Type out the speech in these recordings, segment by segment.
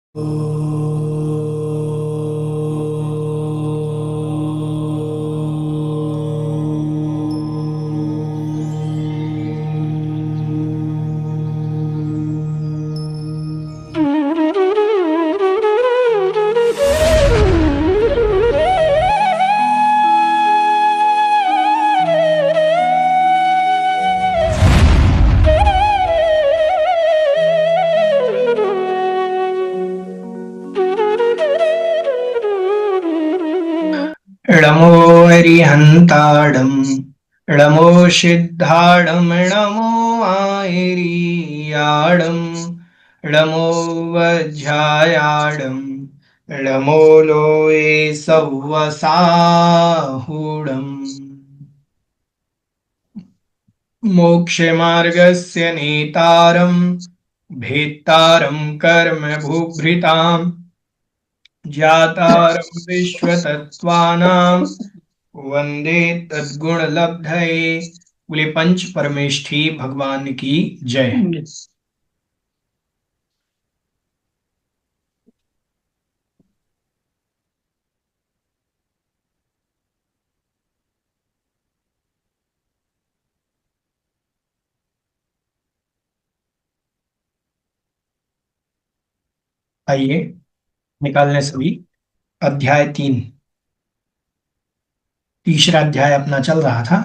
णमो अरिहन्ताडं णमो सिद्धाडं णमो आयरीयाडं णमो वज्रायाडं णमो लोये सव्वसाहूडम् मोक्षमार्गस्य नेतारं भेत्तारं कर्मभुभृतां ज्ञातारं विश्वतत्त्वानां वंदे तद्गुणलब्धये। बोले पंच परमेष्ठी भगवान की जय। आइए निकालने सभी। अध्याय 3, तीसरा अध्याय अपना चल रहा था।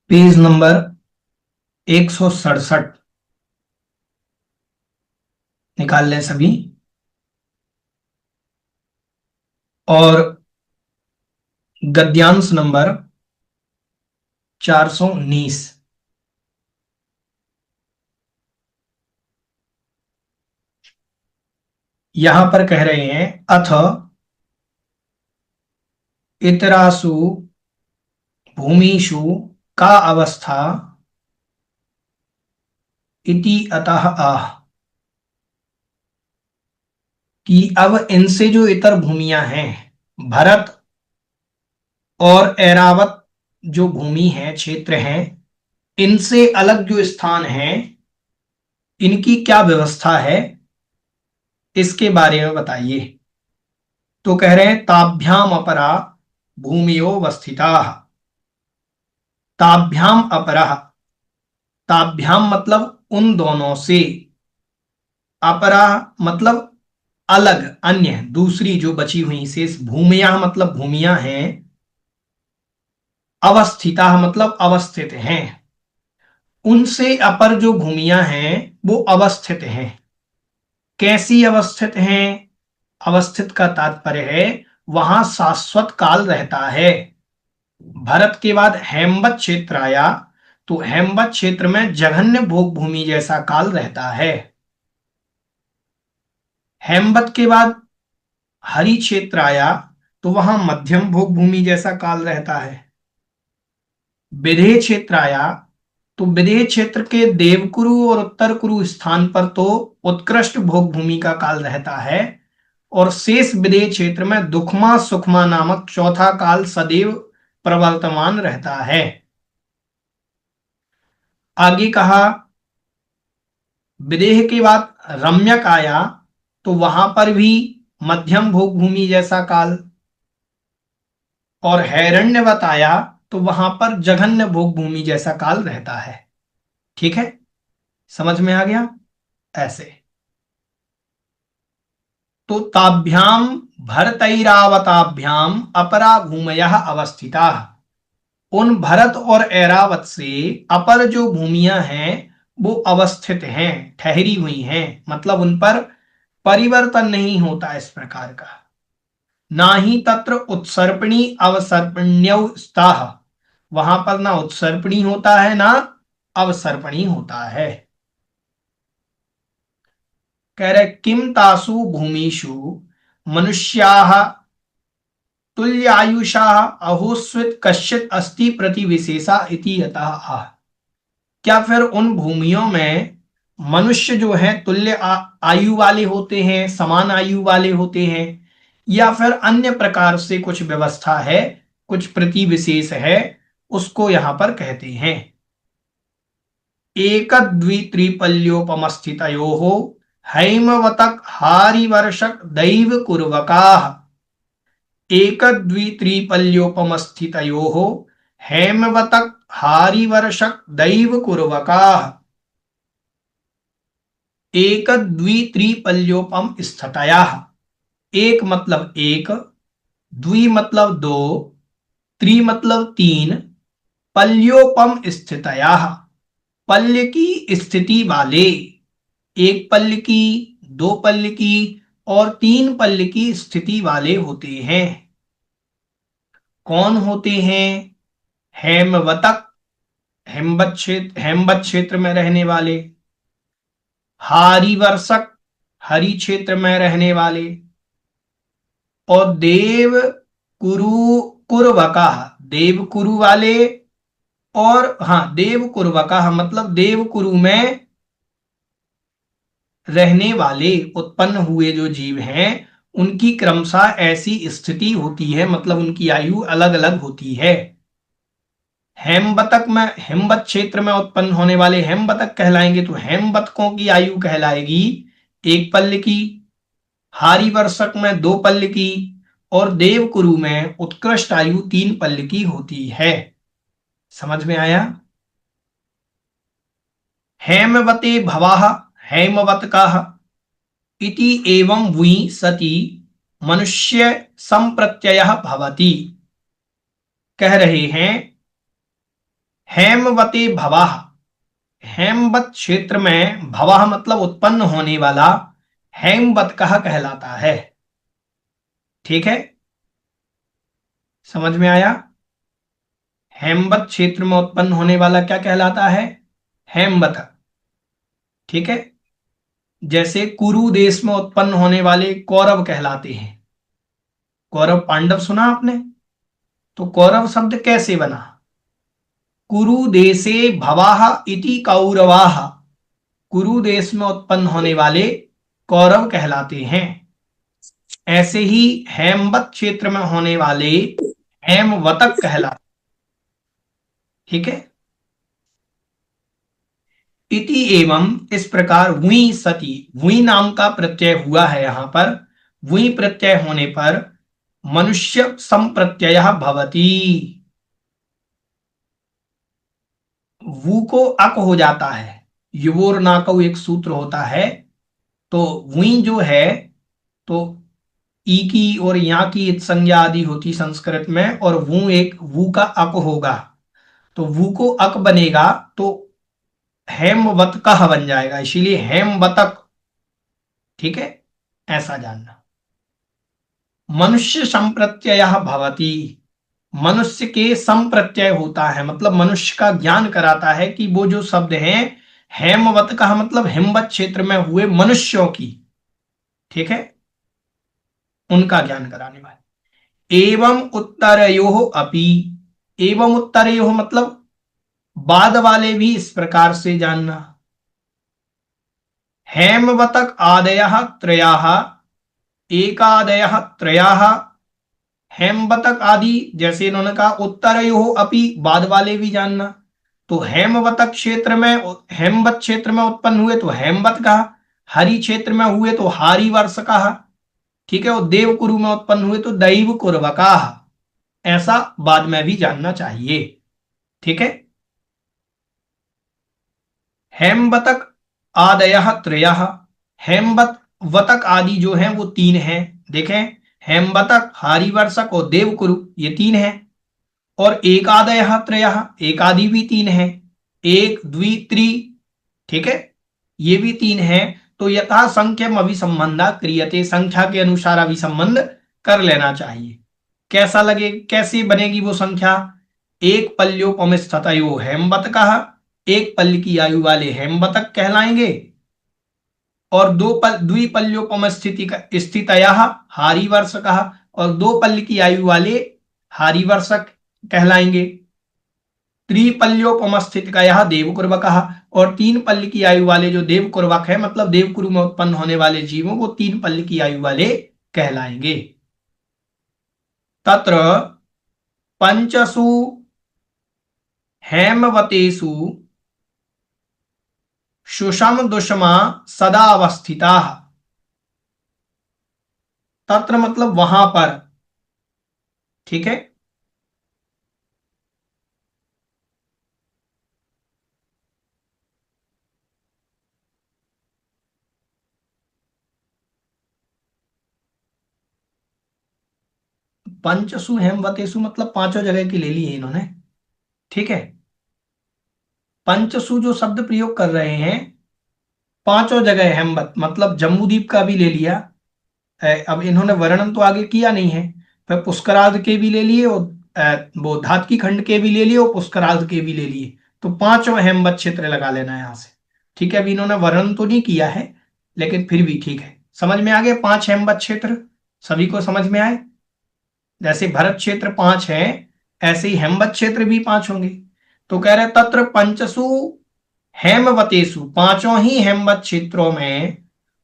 पेज नंबर 167 निकाल लें सभी। और गद्यांश नंबर 419। यहां पर कह रहे हैं अथ इतरासु भूमिषु का अवस्था इति अतः आह, कि अब इनसे जो इतर भूमियां हैं, भरत और ऐरावत जो भूमि है, क्षेत्र हैं, इनसे अलग जो स्थान है, इनकी क्या व्यवस्था है, इसके बारे में बताइए। तो कह रहे हैं ताभ्याम अपरा भूमियो वस्थिता। ताभ्याम अपरा, ताभ्याम मतलब उन दोनों से, अपरा मतलब अलग, अन्य, दूसरी जो बची हुई शेष भूमियां मतलब भूमियां हैं, अवस्थिता मतलब अवस्थित हैं, उनसे अपर जो भूमियां हैं वो अवस्थित हैं। कैसी अवस्थित हैं? अवस्थित का तात्पर्य है वहां शाश्वत काल रहता है। भरत के बाद हेमवत क्षेत्र आया, तो हेमवत क्षेत्र में जघन्य भोग भूमि जैसा काल रहता है। हेमवत के बाद हरि क्षेत्र आया, तो वहां मध्यम भोग भूमि जैसा काल रहता है। विदेह क्षेत्र आया, तो विदेह क्षेत्र के देवकुरु और उत्तर कुरु स्थान पर तो उत्कृष्ट भोग भूमि का काल रहता है, और शेष विदेह क्षेत्र में दुखमा सुखमा नामक चौथा काल सदैव प्रवर्तमान रहता है। आगे कहा विदेह के बाद रम्यक आया, तो वहां पर भी मध्यम भोग भूमि जैसा काल, और हैरण्यवत आया तो वहां पर जघन्य भोग भूमि जैसा काल रहता है। ठीक है, समझ में आ गया? ऐसे तो ताभ्याम भरतैरावताभ्याम अपरा भूमयः अवस्थिता। उन भरत और ऐरावत से अपर जो भूमियां हैं वो अवस्थित हैं, ठहरी हुई हैं, मतलब उन पर परिवर्तन नहीं होता इस प्रकार का। ना ही तत्र उत्सर्पणी अवसर्पण्यौ स्तः, वहां पर ना उत्सर्पणी होता है ना अवसर्पणी होता है। कह रहे किम तासु भूमिषु मनुष्याः तुल्यायुषा अहोस्वित कश्चित अस्ति प्रतिविशेषा इति यतः आह। क्या फिर उन भूमियों में मनुष्य जो है तुल्य आयु वाले होते हैं, समान आयु वाले होते हैं, या फिर अन्य प्रकार से कुछ व्यवस्था है, कुछ प्रति विशेष है, उसको यहां पर कहते हैं। एक द्वित्रिपल्योपमस्थितयोः हैमवतक हारिवर्षक दैव कुर्वकाः। एक द्वित्रिपल्योपमस्थितयोः हैमवतक हारिवर्षक दैव कुर्वकाः। एक द्वित्रिपल्योपम स्थितयाः, एक मतलब एक, द्वि मतलब दो, त्रि मतलब तीन, पल्योपम स्थितयाः पल्य की स्थिति वाले, एक पल्य की, दो पल्य की और तीन पल्य की स्थिति वाले होते हैं। कौन होते हैं? हेमवतक, हेमवत क्षेत्र में रहने वाले, हारिवर्षक, हरि क्षेत्र में रहने वाले, और देव कुरु कुरवका, देव कुरु वाले, और हाँ देव कुरवका मतलब देव कुरु में रहने वाले उत्पन्न हुए जो जीव हैं उनकी क्रमशः ऐसी स्थिति होती है, मतलब उनकी आयु अलग अलग होती है। हेमबतक में, हेमबत क्षेत्र में उत्पन्न होने वाले हेमबतक कहलाएंगे, तो हेमबतकों की आयु कहलाएगी एक पल्ल की, हारिवर्षक में दो पल्ल की, और देवकुरु में उत्कृष्ट आयु तीन पल्ल की होती है। समझ में आया? हेमवते भवाः हेमवतकाः इति एवं वुई सति मनुष्य संप्रत्ययः भवति। कह रहे हैं हेमवते भवाः, हेमवत क्षेत्र में भवाः मतलब उत्पन्न होने वाला हेमवतकः कहलाता है। ठीक है, समझ में आया? हेमवत क्षेत्र में उत्पन्न होने वाला क्या कहलाता है? हेमवतक। ठीक है, जैसे कुरु देश में उत्पन्न होने वाले कौरव कहलाते हैं। कौरव पांडव सुना आपने? तो कौरव शब्द कैसे बना? कुरु देशे भवाः इति कौरवाः, कुरु देश में उत्पन्न होने वाले कौरव कहलाते हैं। ऐसे ही हेमवत क्षेत्र में होने वाले हेमवतक कहलाते। ठीक है, इति एवं इस प्रकार वुई सति, वुई नाम का प्रत्यय हुआ है यहां पर, वुई प्रत्यय होने पर मनुष्य संप्रत्यय भवति, वु को अक हो जाता है, युवोर नाकौ एक सूत्र होता है, तो वुई जो है तो ई की और यहाँ की इत संज्ञा आदि होती संस्कृत में, और वु एक वु का अक होगा, तो वु को अक बनेगा तो हेमवतकः बन जाएगा, इसीलिए हेमवतक। ठीक है, ऐसा जानना। मनुष्य संप्रत्यय भवति, मनुष्य के संप्रत्यय होता है, मतलब मनुष्य का ज्ञान कराता है कि वो जो शब्द हैं हेमवतकः मतलब हिमवत क्षेत्र में हुए मनुष्यों की, ठीक है, उनका ज्ञान कराने वाले। एवं उत्तरयोः अपि, एवं उत्तरयोः मतलब बाद वाले भी इस प्रकार से जानना। हेमवतक आदयः त्रयाः, एकादयः त्रयाः, हेमवतक आदि, जैसे इन्होंने कहा उत्तरयोः अपि बाद वाले भी जानना। तो हेमवतक क्षेत्र में, हेमवत क्षेत्र में उत्पन्न हुए तो हेमवत कहा, हरि क्षेत्र में हुए तो हारी वर्ष कहा। ठीक है, और देवकुरु में उत्पन्न हुए तो दैव कुर्वका, ऐसा बाद में भी जानना चाहिए। ठीक है, हेमवतक आदयः त्रयः, हेमवत वतक आदि जो हैं वो तीन हैं। देखें, हेमवतक, हारिवर्षक और देवकुरु ये तीन हैं। और एकादयः त्रयः, एकादि भी तीन है, एक द्वि त्रि, ठीक है, ये भी तीन है। तो यथा संख्यम अभिसंबंधा क्रियते, संख्या के अनुसार अभिसंबंध कर लेना चाहिए। कैसा लगे, कैसे बनेगी वो संख्या? एक पल्योपम स्थितयो हेमवतकः, एक पल्य की आयु वाले हेमवतक कहलाएंगे, और द्विपल्योपम स्थितयः हारीवर्षकः, और दो पल्ल की आयु वाले हारीवर्षक कहलाएंगे। त्रिपल्योपम स्थितयः देवकुर्वकः, और तीन पल्ल की आयु वाले जो देवकुर्वक है, मतलब देवकुरु में उत्पन्न होने वाले जीवों, वो तीन पल्ल की आयु वाले कहलाएंगे। तत्र पंचसु हेमवतेषु सुषम दुष्मा सदा अवस्थिता। तत्र मतलब वहां पर, ठीक है। पंचसु हेमवतेषु मतलब पांचों जगह की ले ली है इन्होंने, ठीक है। पंचसु जो शब्द प्रयोग कर रहे हैं, पांचों जगह हेमवत मतलब जम्बूद्वीप का भी ले लिया। अब इन्होंने वर्णन तो आगे किया नहीं है, फिर पुष्करार्ध के भी ले लिए, और वो धातकी खंड के भी ले लिए, और पुष्करार्ध के भी ले लिए। तो पांचों हेमवत क्षेत्र लगा लेना है यहां से, ठीक है। अभी इन्होंने वर्णन तो नहीं किया है, लेकिन फिर भी ठीक है। समझ में आ गए पांच हेमवत क्षेत्र, सभी को समझ में आए। जैसे भरत क्षेत्र पांच है, ऐसे ही हेमवत क्षेत्र भी पांच होंगे। तो कह रहे तत्र पंचसु हेमवतेषु, पांचों ही हेमवत क्षेत्रों में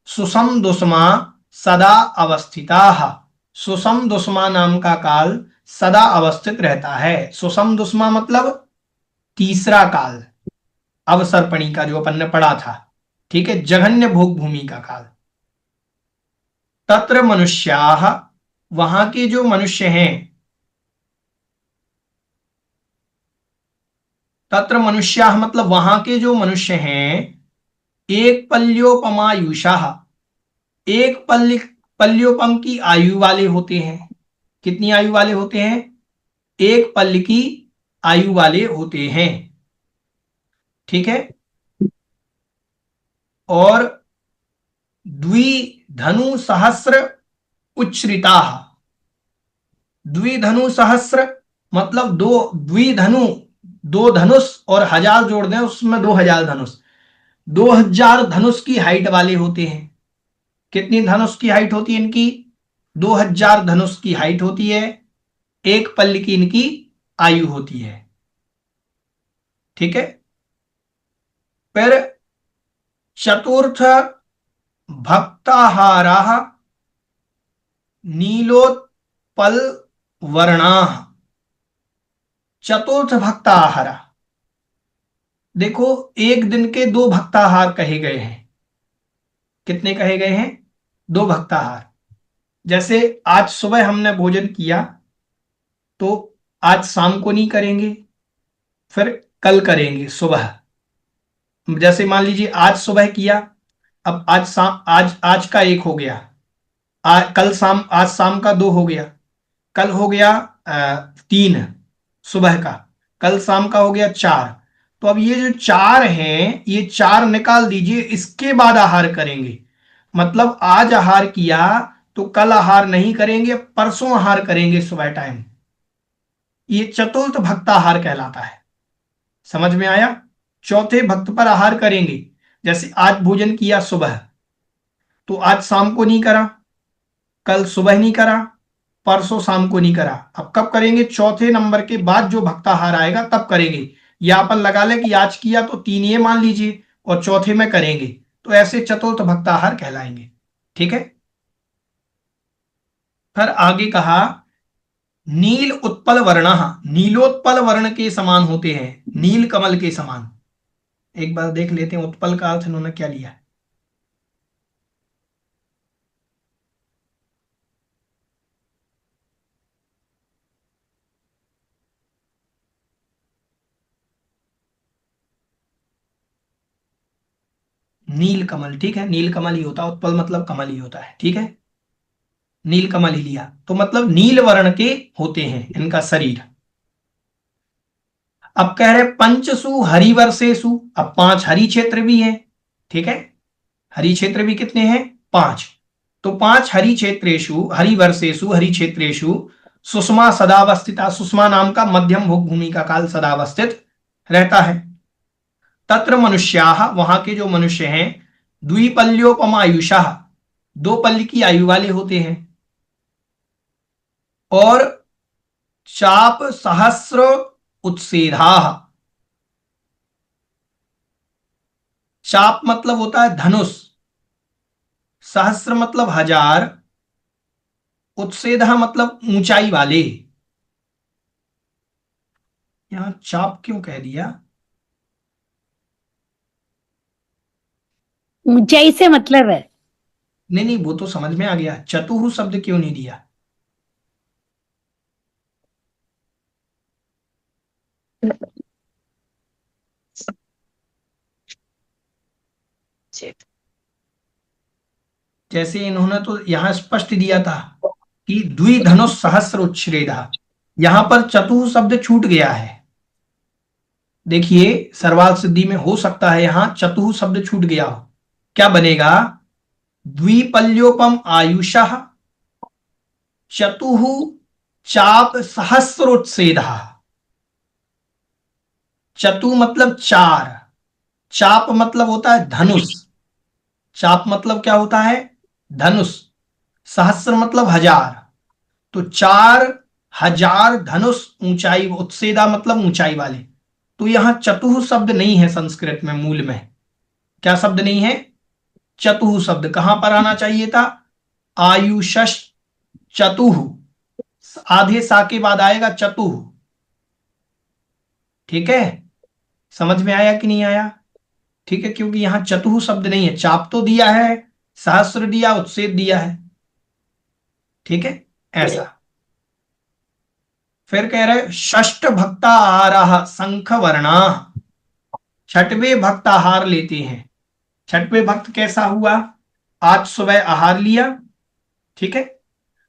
सुषम दुष्मा सदा अवस्थिता। सुषम दुष्मा नाम का काल सदा अवस्थित रहता है। सुषम दुष्मा मतलब तीसरा काल, अवसर्पणी का जो अपन ने पढ़ा था, ठीक है, जघन्य भोग भूमि का काल। तत्र मनुष्याः, वहां के जो मनुष्य हैं, तत्र मनुष्याः मतलब वहां के जो मनुष्य हैं, एक पल्योपमायुषा, एक पल्योपम की आयु वाले होते हैं। कितनी आयु वाले होते हैं? एक पल्ल की आयु वाले होते हैं, ठीक है। और द्विधनु सहस्र उच्छ्रिता, द्विधनु सहस्र मतलब दो, द्विधनु दो धनुष, और हजार जोड़ दें उसमें 2000 धनुष, 2000 धनुष की हाइट वाले होते हैं। कितनी धनुष की हाइट होती है इनकी? 2000 धनुष की हाइट होती है। एक पल्ल की इनकी आयु होती है, ठीक है। फिर चतुर्थ भक्ताहारा नीलोत्पल वर्णा। चतुर्थ भक्ताहारा, देखो एक दिन के दो भक्ताहार कहे गए हैं। कितने कहे गए हैं? दो भक्ताहार। जैसे आज सुबह हमने भोजन किया, तो आज शाम को नहीं करेंगे, फिर कल करेंगे सुबह। जैसे मान लीजिए आज सुबह किया, अब आज शाम, आज का एक हो गया, कल शाम, आज शाम का दो हो गया, कल हो गया 3 सुबह का, कल शाम का हो गया 4। तो अब ये जो 4 हैं, ये 4 निकाल दीजिए, इसके बाद आहार करेंगे। मतलब आज आहार किया तो कल आहार नहीं करेंगे, परसों आहार करेंगे सुबह टाइम। ये चतुर्थ भक्ताहार कहलाता है। समझ में आया? चौथे भक्त पर आहार करेंगे। जैसे आज भोजन किया सुबह, तो आज शाम को नहीं करा, कल सुबह नहीं करा, परसों शाम को नहीं करा। अब कब करेंगे? चौथे नंबर के बाद जो भक्ताहार आएगा तब करेंगे। या अपन लगा ले कि आज किया तो 3 ये मान लीजिए, और चौथे में करेंगे, तो ऐसे चतुर्थ भक्ताहार कहलाएंगे, ठीक है। फिर आगे कहा नील उत्पल वर्ण, नीलोत्पल वर्ण के समान होते हैं, नील कमल के समान। एक बार देख लेते हैं उत्पल का अर्थ इन्होंने क्या लिया। नील कमल, ठीक है, नील कमल ही होता है, उत्पल मतलब कमल ही होता है, ठीक है। नील कमल ही लिया, तो मतलब नील वर्ण के होते हैं इनका शरीर। अब कह रहे पंचसु हरिवर्षेसु, अब 5 हरि क्षेत्र भी हैं, ठीक है। हरि क्षेत्र भी कितने हैं? 5। तो 5 हरि क्षेत्रेशु, हरिवर्षेसु, हरि क्षेत्रेशु सुषमा सदावस्थिता, सुषमा नाम का मध्यम भोग भूमि का काल सदावस्थित रहता है। तत्र मनुष्याः, वहां के जो मनुष्य हैं, द्विपल्योपमायुषः, दो पल्ली की आयु वाले होते हैं। और चाप सहस्र उत्सेधा, चाप मतलब होता है धनुष, सहस्र मतलब हजार, उत्सेधा मतलब ऊंचाई वाले। यहां चाप क्यों कह दिया? ऊंचाई से मतलब है। नहीं नहीं, वो तो समझ में आ गया, चतुहु शब्द क्यों नहीं दिया? जैसे इन्होंने तो यहां स्पष्ट दिया था कि द्विधनुष सहस्र उच्छ्रेदा, यहां पर चतुः शब्द छूट गया है। देखिए सर्वाल सिद्धि में हो सकता है यहां चतुः शब्द छूट गया हो। क्या बनेगा? द्विपल्योपम आयुषः चतुः चाप सहस्रोत्सेदा। चतु मतलब चार, चाप मतलब होता है धनुष, चाप मतलब क्या होता है? धनुष। सहस्र मतलब हजार, तो 4,000 धनुष ऊंचाई, उत्सेदा मतलब ऊंचाई वाले। तो यहां चतुः शब्द नहीं है संस्कृत में, मूल में क्या शब्द नहीं है? चतुः शब्द। कहां पर आना चाहिए था? आयुषश चतुः, आधे सा के बाद आएगा चतुः। ठीक है, समझ में आया कि नहीं आया? ठीक है, क्योंकि यहां चतुः शब्द नहीं है, चाप तो दिया है, सहस्र दिया, उत्सेद दिया है। ठीक है, ऐसा। फिर कह रहे षष्ठ भक्ताहार शंख वर्णा, छठवें भक्त आहार लेते हैं। छठवें भक्त कैसा हुआ? आज सुबह आहार लिया, ठीक है,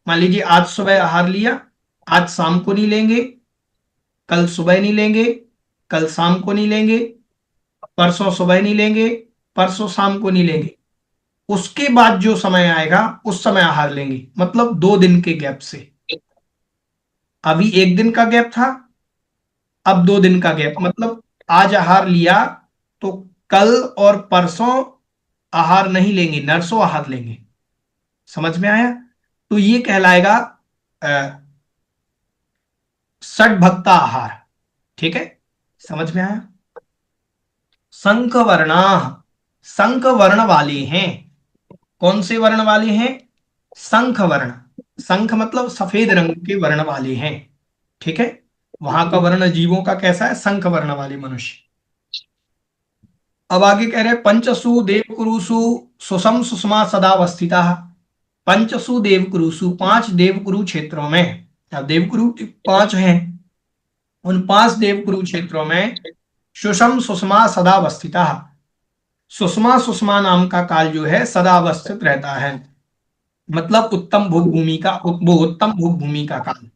मान लीजिए आज सुबह आहार लिया, आज शाम को नहीं लेंगे, कल सुबह नहीं लेंगे, कल शाम को नहीं लेंगे, परसों सुबह नहीं लेंगे, परसों शाम को नहीं लेंगे, उसके बाद जो समय आएगा उस समय आहार लेंगे, मतलब 2 दिन के गैप से। अभी 1 दिन का गैप था, अब 2 दिन का गैप, मतलब आज आहार लिया तो कल और परसों आहार नहीं लेंगे, नरसों आहार लेंगे। समझ में आया? तो ये कहलाएगा षट भक्ता आहार। ठीक है, समझ में आया? शंख वर्णा, शंख वर्ण वाले हैं। कौन से वर्ण वाले हैं? शंख वर्ण, शंख मतलब सफेद रंग के वर्ण वाले हैं। ठीक है, वहां का वर्ण जीवों का कैसा है? शंख वर्ण वाले मनुष्य। अब आगे कह रहे हैं पंचसु देवकुरुषु सुषम सुषमा सदावस्थिता। पंचसु देवकुरुषु, 5 देवकुरु क्षेत्रों में, अब देवकुरु 5 हैं, उन 5 देवकुरु क्षेत्रों में सुषम सुषमा सदावस्थिता, सुषमा सुषमा नाम का काल जो है सदा अवस्थित रहता है, मतलब उत्तम भोग भूमि का, वो उत्तम भोग भूमि का काल।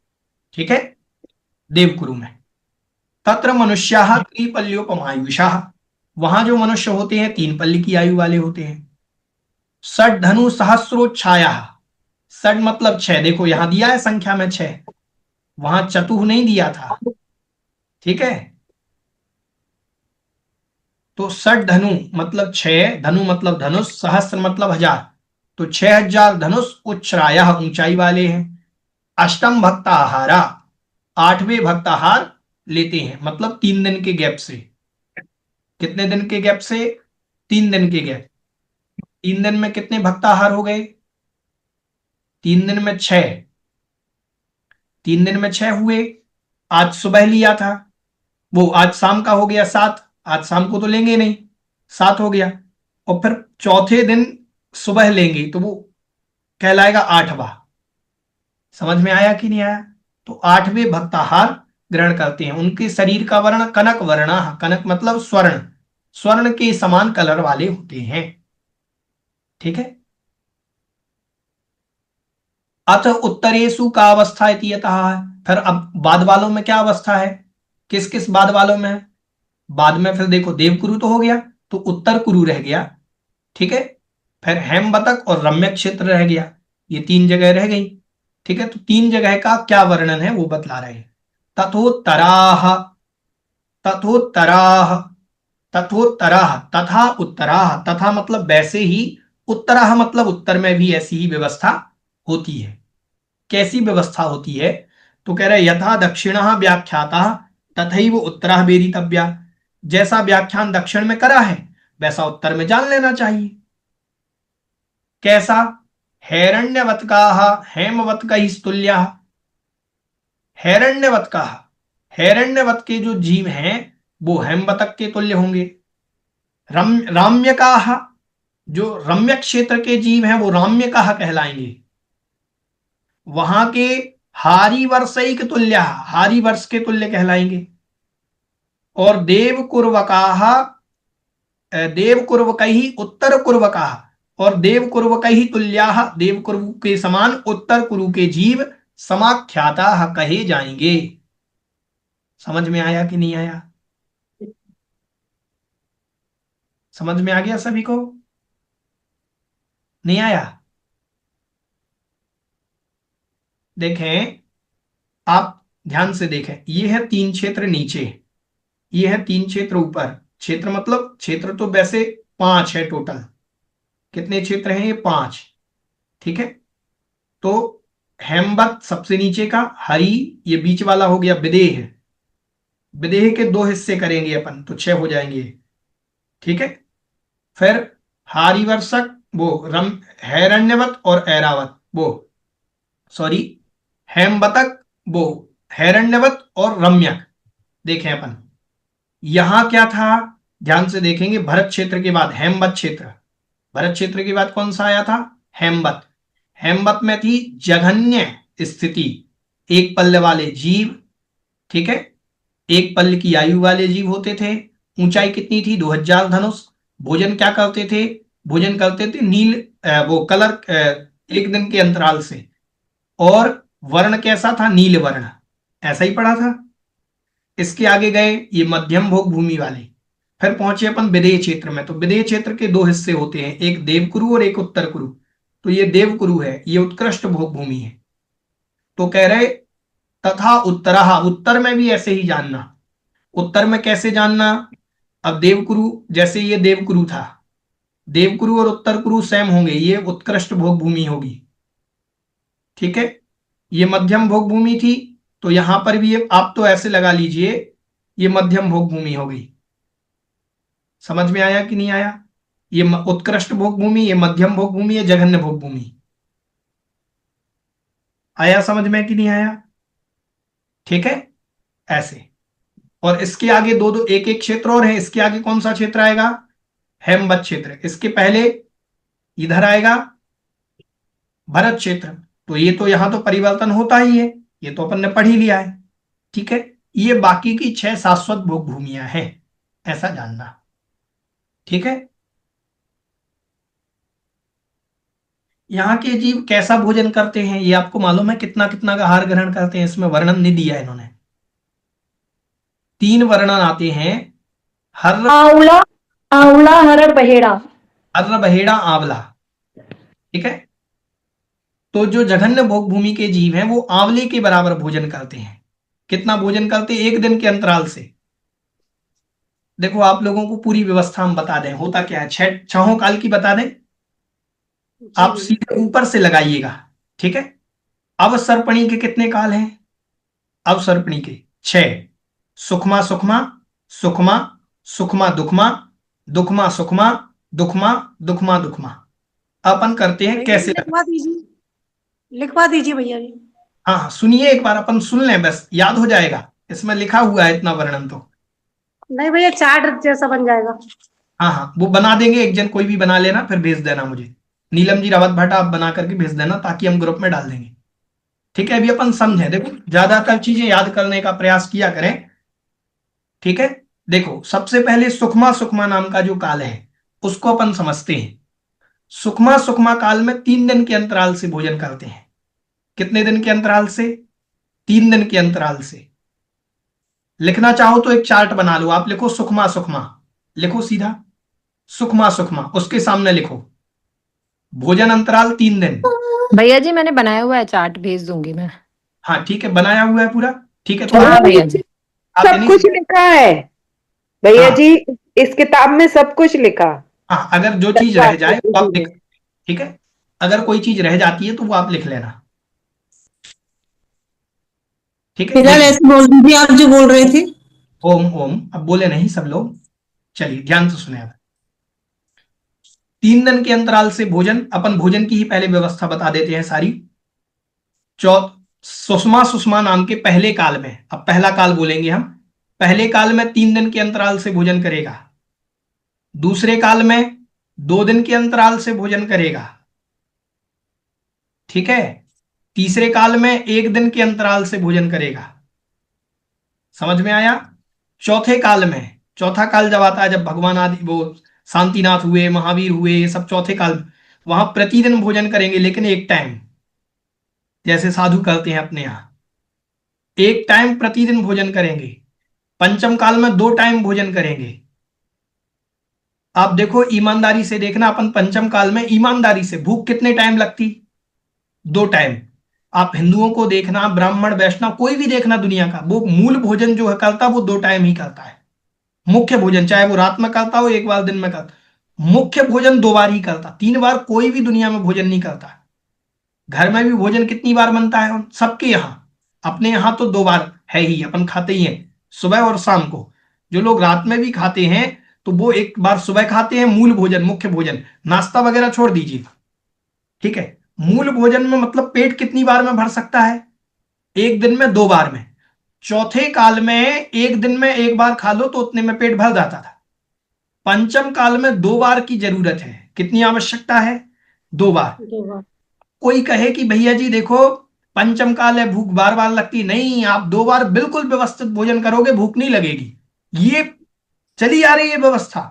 ठीक है, देवकुरु में। तत्र मनुष्याः त्रिपल्योपमायुषाः, वहां जो मनुष्य होते हैं 3 पल्ली की आयु वाले होते हैं। षड धनु सहस्रोच्छाया, षड मतलब 6, देखो यहां दिया है संख्या में 6, वहां चतुः नहीं दिया था। ठीक है, तो षड धनु मतलब 6, धनु मतलब धनुष, सहस्र मतलब हजार, तो 6,000 धनुष उच्छ्राया ऊंचाई वाले हैं। अष्टम भक्ताहारा, 8वें भक्ताहार लेते हैं, मतलब 3 दिन के गैप से। कितने दिन के गैप से? 3 दिन के गैप। 3 दिन में कितने भक्ताहार हो गए? 3 दिन में 6, 3 दिन में 6 हुए। आज सुबह लिया था, वो आज शाम का हो गया 7, आज शाम को तो लेंगे नहीं, 7 हो गया। और फिर चौथे दिन सुबह लेंगे तो वो कहलाएगा 8वां। समझ में आया कि नहीं आया? तो 8वें भक्ताहार ग्रहण करते हैं। उनके शरीर का वर्ण कनक वर्णा, कनक मतलब स्वर्ण, स्वर्ण के समान कलर वाले होते हैं। ठीक है, अथ उत्तरेशु का अवस्था इति यतः, फिर अब बाद वालों में क्या अवस्था है? किस किस बाद वालों में है? बाद में फिर देखो देवकुरु तो हो गया, तो उत्तर कुरु रह गया। ठीक है, फिर हेमबतक और रम्य क्षेत्र रह गया, ये 3 जगह रह गई। ठीक है, तो 3 जगह का क्या वर्णन है वो बतला रहे हैं। तथोत्तराह, तथोत्तराह तथोत्तरः, तथा उत्तराः, तथा मतलब वैसे ही, उत्तराः मतलब उत्तर में भी ऐसी ही व्यवस्था होती है। कैसी व्यवस्था होती है? तो कह रहे यथा दक्षिणः व्याख्यातः तथैव उत्तरः वेदितव्या। जैसा व्याख्यान दक्षिण में करा है वैसा उत्तर में जान लेना चाहिए। कैसा? हैरण्यवत्काः हेमवत्कैः स्तुल्याः। हैरण्यवत्काः, हैरण्यवत के जो जीव हैं वो हेमवतक के तुल्य होंगे। राम्यकाः, जो रम्य क्षेत्र के जीव हैं वो राम्यकाः कहलाएंगे। वहां के हारिवर्षैक तुल्य, हारिवर्ष के तुल्य कहलाएंगे। और देवकुर्वकाः, देवकुर्वकैः उत्तरकुर्वकाः, और देवकुर्वकैः तुल्याः, देवकुर्व के समान उत्तर कुरु के जीव समाख्याताः कहे जाएंगे। समझ में आया कि नहीं आया? समझ में आ गया सभी को? नहीं आया? देखें, आप ध्यान से देखें, ये है 3 क्षेत्र नीचे, ये है 3 क्षेत्र ऊपर। क्षेत्र मतलब क्षेत्र तो वैसे 5 है टोटल। कितने क्षेत्र हैं? ये 5। ठीक है। तो हेमवत सबसे नीचे का, हरि ये बीच वाला हो गया, विदेह, विदेह के 2 हिस्से करेंगे अपन तो 6 हो जाएंगे। ठीक है। फिर हारिवर्षक वो रम, हैरण्यवत और ऐरावत वो, सॉरी, हेमवतक वो हैरण्यवत और रम्यक। देखें अपन यहां क्या था, ध्यान से देखेंगे। भरत क्षेत्र के बाद हेमवत क्षेत्र, भरत क्षेत्र के बाद कौन सा आया था? हेमवत। हेमवत में थी जघन्य स्थिति, एक पल्ले वाले जीव। ठीक है। एक पल्ले की आयु वाले जीव होते थे। ऊंचाई कितनी थी? 2000 धनुष। भोजन क्या करते थे? भोजन करते थे नील, वो कलर, एक दिन के अंतराल से। और वर्ण कैसा था? नील वर्ण। ऐसा ही पढ़ा था। इसके आगे गए ये मध्यम भोग भूमि वाले। फिर पहुंचे अपन विदेह क्षेत्र में। तो विदेह क्षेत्र के 2 हिस्से होते हैं, एक देवकुरु और एक उत्तर कुरु। तो ये देवकुरु है, ये उत्कृष्ट भोग भूमि है। तो कह रहे तथा उत्तरः, उत्तर में भी ऐसे ही जानना। उत्तर में कैसे जानना? अब देवकुरु, जैसे ये देवकुरु था, देवकुरु और उत्तर कुरु सेम होंगे, ये उत्कृष्ट भोग भूमि होगी। ठीक है। ये मध्यम भोग भूमि थी, तो यहां पर भी आप तो ऐसे लगा लीजिए, ये मध्यम भोग भूमि हो गई। समझ में आया कि नहीं आया? ये उत्कृष्ट भोग भूमि, ये मध्यम भोग भूमि, ये जघन्य भोग भूमि। आया समझ में कि नहीं आया? ठीक है। ऐसे। और इसके आगे दो दो एक एक क्षेत्र और है। इसके आगे कौन सा क्षेत्र आएगा? हेमवत क्षेत्र। इसके पहले इधर आएगा भरत क्षेत्र। तो ये तो यहां तो परिवर्तन होता ही है, ये तो अपन ने पढ़ ही लिया है। ठीक है। ये बाकी की 6 शाश्वत भोग भूमियां हैं, ऐसा जानना। ठीक है। यहाँ के जीव कैसा भोजन करते हैं ये आपको मालूम है? कितना कितना का आहार ग्रहण करते हैं? इसमें वर्णन नहीं दिया है इन्होंने। 3 वर्णन आते हैं। हर, आंवला, आंवला हर बहेड़ा, हर्र बहेड़ा आंवला। ठीक है। तो जो जघन्य भोग भूमि के जीव हैं वो आंवले के बराबर भोजन करते हैं। कितना भोजन करते हैं? 1 दिन के अंतराल से। देखो आप लोगों को पूरी व्यवस्था हम बता दें, होता क्या है, 6 काल की बता दें। आप सीधे ऊपर से लगाइएगा। ठीक है। अवसर्पणी के कितने काल हैं? अवसर्पणी के 6। सुखमा सुखमा, सुखमा, सुखमा दुखमा, दुखमा सुखमा, दुखमा, दुखमा दुखमा। अपन करते हैं भैया कैसे जी लगा। लिखवा दीजिए, लिखवा दीजिए भैया जी। हाँ हाँ, सुनिए एक बार, अपन सुन लें बस, याद हो जाएगा। इसमें लिखा हुआ है इतना वर्णन तो। नहीं भैया, चार्ट जैसा बन जाएगा। हाँ हाँ, वो बना देंगे, एक जन कोई भी बना लेना, फिर भेज देना मुझे। नीलम जी रावत भट्ट, आप बना करके भेज देना ताकि हम ग्रुप में डाल देंगे। ठीक है। अभी अपन समझे, देखो ज्यादातर चीजें याद करने का प्रयास किया करें। ठीक है। देखो सबसे पहले सुखमा सुखमा नाम का जो काल है उसको अपन समझते हैं। सुखमा सुखमा काल में 3 दिन के अंतराल से भोजन करते हैं। कितने दिन के अंतराल से? 3 दिन के अंतराल से। लिखना चाहो तो एक चार्ट बना लो, आप लिखो सुखमा सुखमा, लिखो सीधा सुखमा सुखमा, उसके सामने लिखो भोजन अंतराल 3 दिन। भैया जी मैंने बनाया हुआ है चार्ट, भेज दूंगी मैं। हाँ ठीक है, बनाया हुआ है पूरा। ठीक है। तो हाँ आप भैया जी। आप सब इन्हीं कुछ से, लिखा है भैया हाँ जी। इस किताब में सब कुछ लिखा। हाँ, अगर जो चीज रह जाए वो आप लिख, ठीक है, अगर कोई चीज रह जाती है तो वो आप लिख लेना, ठीक है। फिलहाल देखिए, ऐसे बोल दीजिए आप जो बोल रहे थे। ओम ओम अब बोले नहीं सब लोग, चलिए ध्यान से सुने अब। 3 दिन के अंतराल से भोजन, अपन भोजन की ही पहले व्यवस्था बता देते हैं सारी। चौ सुषमा सुषमा नाम के पहले काल में, अब पहला काल बोलेंगे हम, पहले काल में 3 दिन के अंतराल से भोजन करेगा, दूसरे काल में 2 दिन के अंतराल से भोजन करेगा, ठीक है, तीसरे काल में 1 दिन के अंतराल से भोजन करेगा। समझ में आया? चौथे काल में, चौथा काल जब आता है, जब भगवान आदि वो शांतिनाथ हुए, महावीर हुए, ये सब चौथे काल, वहां प्रतिदिन भोजन करेंगे लेकिन एक टाइम, जैसे साधु करते हैं अपने यहां, एक टाइम प्रतिदिन भोजन करेंगे। पंचम काल में 2 टाइम भोजन करेंगे। आप देखो, ईमानदारी से देखना, अपन पंचम काल में ईमानदारी से भूख कितने टाइम लगती? 2 टाइम। आप हिंदुओं को देखना, ब्राह्मण वैष्णव कोई भी देखना दुनिया का, वो मूल भोजन जो है करता वो 2 टाइम ही करता है। मुख्य भोजन चाहे वो रात में करता हो, एक बार दिन में करता, मुख्य भोजन 2 बार ही करता, 3 बार कोई भी दुनिया में भोजन नहीं करता। घर में भी भोजन कितनी बार बनता है सबके यहाँ, अपने यहाँ तो 2 बार है ही, अपन खाते ही हैं, सुबह और शाम को। जो लोग रात में भी खाते हैं तो वो एक बार सुबह खाते हैं, मूल भोजन मुख्य भोजन, नाश्ता वगैरह छोड़ दीजिए, ठीक है। मूल भोजन में मतलब पेट कितनी बार में भर सकता है? एक दिन में 2 बार में। चौथे काल में एक दिन में 1 बार खा लो तो उतने में पेट भर जाता था। पंचम काल में 2 बार की जरूरत है। कितनी आवश्यकता है? 2 बार। 2 बार। कोई कहे कि भैया जी देखो पंचम काल है, भूख बार बार लगती, नहीं, आप 2 बार बिल्कुल व्यवस्थित भोजन करोगे, भूख नहीं लगेगी। ये चली आ रही है व्यवस्था,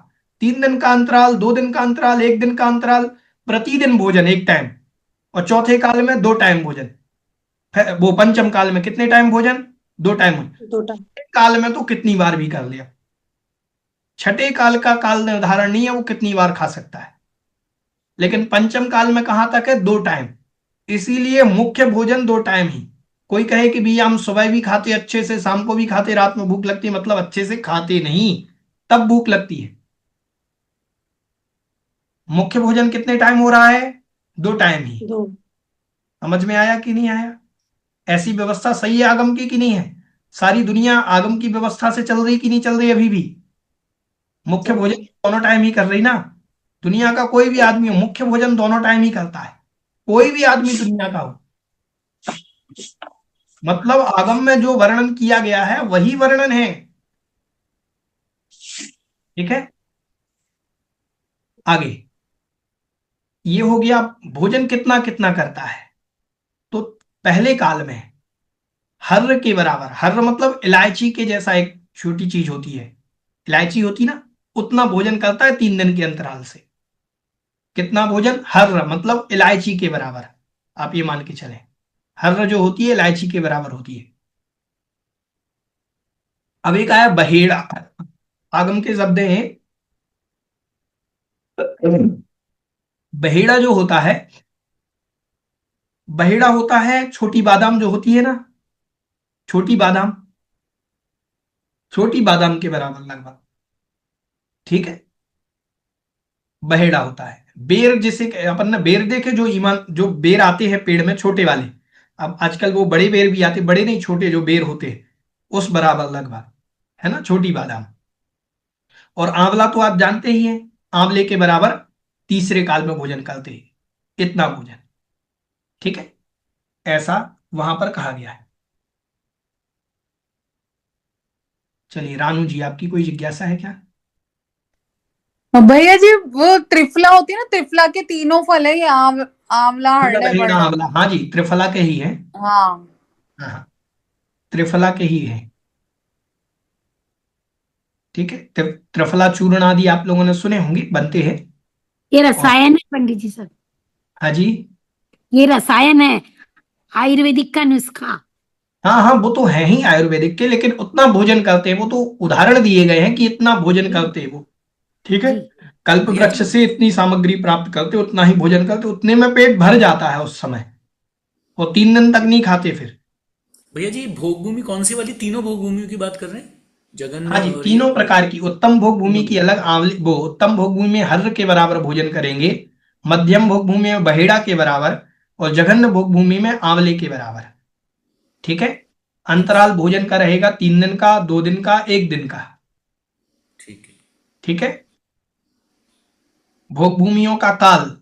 3 दिन का अंतराल, 2 दिन का अंतराल, 1 दिन का अंतराल, प्रतिदिन भोजन एक टाइम, और चौथे काल में 2 टाइम भोजन। वो पंचम काल में कितने टाइम भोजन? 2 टाइम भोजन। 2 टाइम। काल में तो कितनी बार भी कर लिया, छठे काल का काल निर्धारण नहीं है वो कितनी बार खा सकता है, लेकिन पंचम काल में कहां तक है? 2 टाइम। इसीलिए मुख्य भोजन 2 टाइम ही। कोई कहे कि भैया हम सुबह भी खाते अच्छे से, शाम को भी खाते, रात में भूख लगती है, मतलब अच्छे से खाते नहीं, तब भूख लगती है। मुख्य भोजन कितने टाइम हो रहा है? 2 टाइम ही। 2। समझ में आया कि नहीं आया? ऐसी व्यवस्था सही है आगम की कि नहीं है? सारी दुनिया आगम की व्यवस्था से चल रही कि नहीं चल रही अभी भी? मुख्य चल भोजन रही। दोनों टाइम ही कर रही ना। दुनिया का कोई भी आदमी हो, मुख्य भोजन दोनों टाइम ही करता है, कोई भी आदमी दुनिया का हो। मतलब आगम में जो वर्णन किया गया है वही वर्णन है, ठीक है। आगे ये हो गया भोजन कितना कितना करता है। तो पहले काल में हर्र के बराबर, हर्र मतलब इलायची के जैसा एक छोटी चीज होती है, इलायची होती ना, उतना भोजन करता है 3 दिन के अंतराल से। कितना भोजन? हर्र मतलब इलायची के बराबर, आप ये मान के चलें, हर्र जो होती है इलायची के बराबर होती है। अब एक आया बहेड़ा, आगम के शब्द हैं। बहेड़ा जो होता है, बहेड़ा होता है छोटी बादाम जो होती है ना, छोटी बादाम, छोटी बादाम के बराबर लगभग, ठीक है, बहेड़ा होता है। बेर जिसे अपन ने बेर देखे, जो ईमान जो बेर आते हैं पेड़ में छोटे वाले, अब आजकल वो बड़े बेर भी आते, बड़े नहीं छोटे जो बेर होते हैं, उस बराबर लगभग, है ना, छोटी बादाम। और आंवला तो आप जानते ही हैं, आंवले के बराबर तीसरे काल में भोजन करते हैं, इतना भोजन, ठीक है, ऐसा वहां पर कहा गया है। चलिए रानू जी, आपकी कोई जिज्ञासा है क्या? भैया जी वो त्रिफला होती है ना, त्रिफला के तीनों फल है, ये आंवला, हरड़े, बहेड़ा बरड़ा। आंवला, हाँ जी, त्रिफला के ही है। हाँ। हाँ हाँ, त्रिफला के ही है, ठीक है। त्रिफला चूर्ण आदि आप लोगों ने सुने होंगे, बनते हैं। ये और रसायन है पंडित जी सर, हाँ जी, ये रसायन है, आयुर्वेदिक का नुस्खा। हाँ हाँ, वो तो है ही आयुर्वेदिक के, लेकिन उतना भोजन करते हैं, वो तो उदाहरण दिए गए हैं कि इतना भोजन जी करते हैं वो, ठीक है। जी। कल्प वृक्ष से इतनी सामग्री प्राप्त करते, उतना ही भोजन करते, उतने में पेट भर जाता है उस समय, वो 3 दिन तक नहीं खाते फिर। भैया जी भोग भूमि कौन सी वाली, तीनों भोग भूमियों की बात कर रहे हैं? जघन्य हाँ जी, और ये तीनों प्रकार की। उत्तम भोग भूमि की तीनों। अलग, आंवली वो उत्तम भोग भूमि में हर्र के बराबर भोजन करेंगे, मध्यम भोग भूमि में बहेड़ा के बराबर, और जघन्य भोग भूमि में आंवले के बराबर। ठीक है। अंतराल अच्छा, भोजन का रहेगा 3 दिन का, 2 दिन का, 1 दिन का। ठीक है। ठीक है। भोग भूमियों का काल।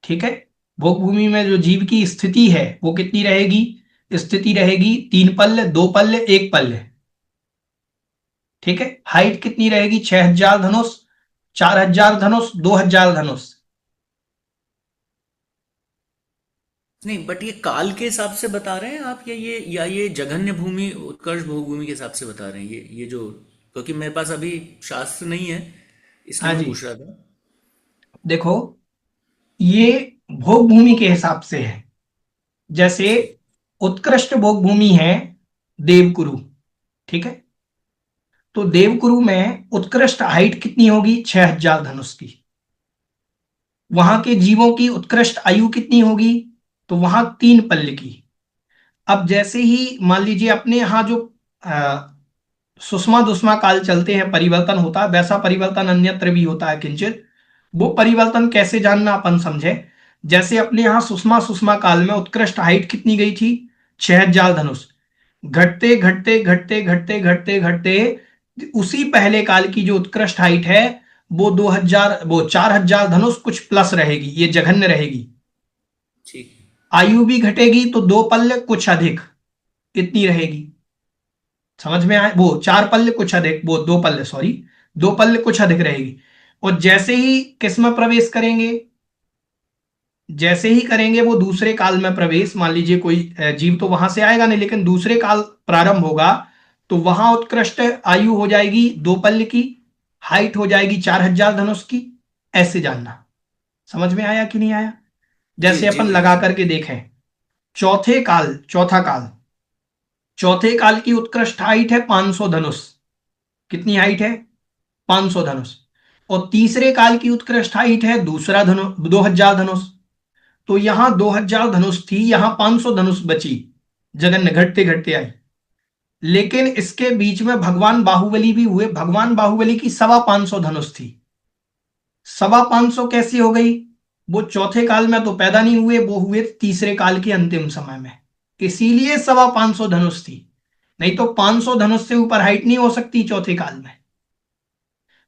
ठीक है। भोग भूमि में जो जीव की स्थिति है वो कितनी रहेगी? स्थिति रहेगी 3 पल्ले, 2 पल्ले, 1 पल्ले। ठीक है। हाइट कितनी रहेगी? 6,000 धनुष, 4,000 धनुष, 2,000 धनुष। नहीं, बट ये काल के हिसाब से बता रहे हैं आप, या ये जघन्य भूमि उत्कर्ष भोग भूमि के हिसाब से बता रहे हैं, ये जो, क्योंकि मेरे पास अभी शास्त्र नहीं है, इसलिए हाँ मैं जी, पूछ रहा था। देखो, ये भोग भूमि के हिसाब से है। जैसे ठीक। उत्कृष्ट भोग भूमि है देवकुरु। ठीक है। तो देवकुरु में उत्कृष्ट हाइट कितनी होगी? 6,000 धनुष की। वहां के जीवों की उत्कृष्ट आयु कितनी होगी? तो वहां 3 पल्ले की। अब जैसे ही मान लीजिए अपने यहाँ जो सुषमा दुष्मा काल चलते हैं, परिवर्तन होता है, वैसा परिवर्तन अन्यत्र भी होता है किंचित। वो परिवर्तन कैसे जानना अपन समझे। जैसे अपने यहाँ सुषमा सुषमा काल में उत्कृष्ट हाइट कितनी गई थी? 6,000 धनुष। घटते घटते घटते घटते घटते घटते उसी पहले काल की जो उत्कृष्ट हाइट है वो 2,000, वो 4,000 धनुष कुछ प्लस रहेगी, ये जघन्य रहेगी। ठीक है। आयु भी घटेगी तो 2 पल्ले कुछ अधिक, इतनी रहेगी। समझ में आए? वो 4 पल्ले कुछ अधिक, वो 2 पल्ले, सॉरी, 2 पल्ले कुछ अधिक रहेगी। और जैसे ही किस में प्रवेश करेंगे? जैसे ही करेंगे वो दूसरे काल में प्रवेश, मान लीजिए कोई जीव तो वहां से आएगा नहीं, लेकिन दूसरे काल प्रारंभ होगा, तो वहां उत्कृष्ट आयु हो जाएगी 2 पल्ले की, हाइट हो जाएगी 4,000 धनुष की। ऐसे जानना। समझ में आया कि नहीं आया? जी जैसे जी अपन भैया लगा समझ करके देखें, चौथा काल, चौथे काल की उत्कृष्ट हाइट है 500 धनुष। कितनी हाइट है? 500 धनुष। और तीसरे काल की उत्कृष्ट हाइट है दूसरा धनु 2,000 धनुष। तो यहां 2,000 धनुष थी, यहां 500 धनुष बची, जगन घटते घटते आई। लेकिन इसके बीच में भगवान बाहुबली भी हुए, भगवान बाहुबली की 525 धनुष थी। 525 कैसी हो गई? वो चौथे काल में तो पैदा नहीं हुए, वो हुए तीसरे काल के अंतिम समय में, इसीलिए 525 धनुष थी। नहीं तो 500 धनुष से ऊपर हाइट नहीं हो सकती चौथे काल में।